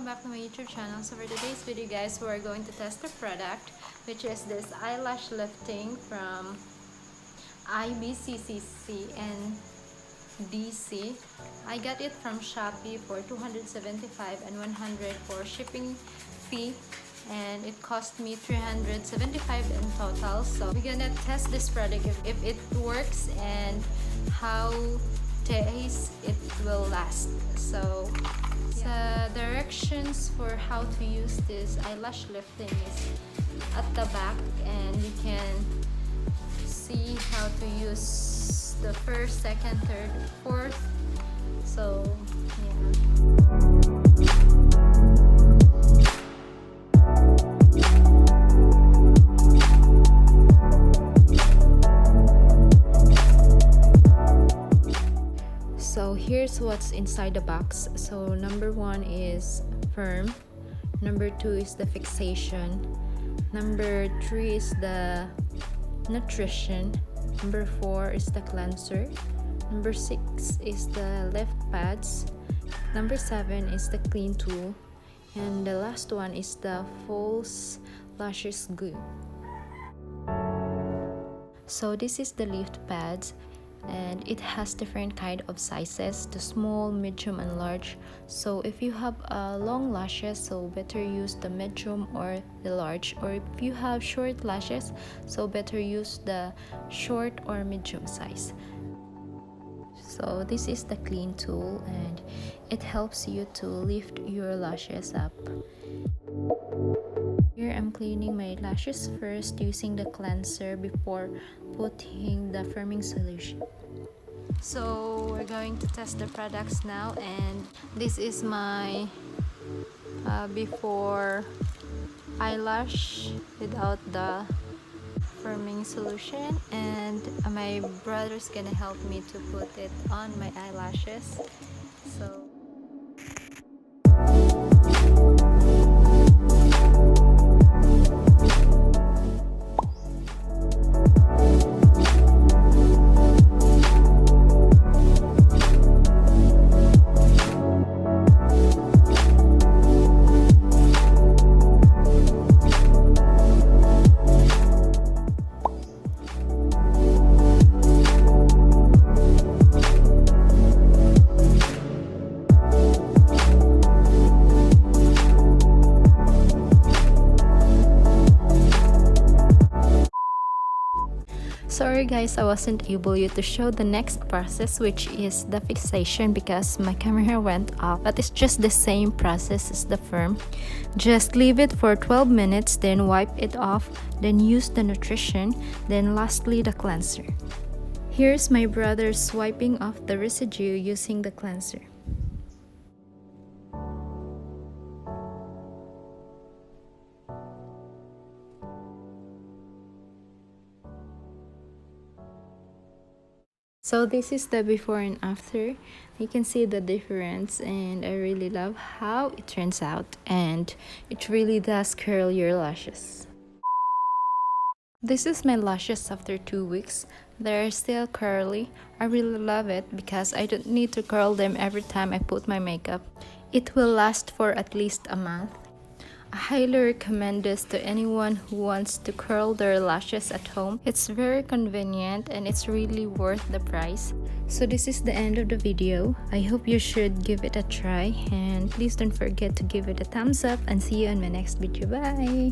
welcome back to my YouTube channel. So for today's video guys, we're going to test the product, which is this eyelash lifting from IBCCC and DC. I got it from Shopee for 275 and 100 for shipping fee, and it cost me 375 in total. So we're gonna test this product if it works and how days it will last. So the directions for how to use this eyelash lifting is at the back, and you can see how to use the first, second, third, fourth. So So here's what's inside the box. So number 1 is Perm, number 2 is the fixation, number 3 is the nutrition, number 4 is the cleanser, number 6 is the lift pads, number 7 is the clean tool, and the last one is the false lashes glue. So this is the lift pads, and it has different kind of sizes, the small, medium, and large. So if you have long lashes, so better use the medium or the large, or if you have short lashes, so better use the short or medium size. So this is the clean tool, and it helps you to lift your lashes up. Here I'm cleaning my lashes first using the cleanser before putting the firming solution. So we're going to test the products now, and this is my before eyelash without the firming solution, and my brother's gonna help me to put it on my eyelashes. So sorry guys, I wasn't able to show the next process, which is the fixation, because my camera went off, but it's just the same process as the firm. Just leave it for 12 minutes, then wipe it off, then use the nutrition, then lastly the cleanser. Here's my brother swiping off the residue using the cleanser. So this is the before and after. You can see the difference, and I really love how it turns out, and it really does curl your lashes. This is my lashes after 2 weeks. They're still curly. I really love it because I don't need to curl them every time I put my makeup. It will last for at least a month. I highly recommend this to anyone who wants to curl their lashes at home. It's very convenient and it's really worth the price. So this is the end of the video. I hope you should give it a try, and please don't forget to give it a thumbs up, and see you in my next video. Bye!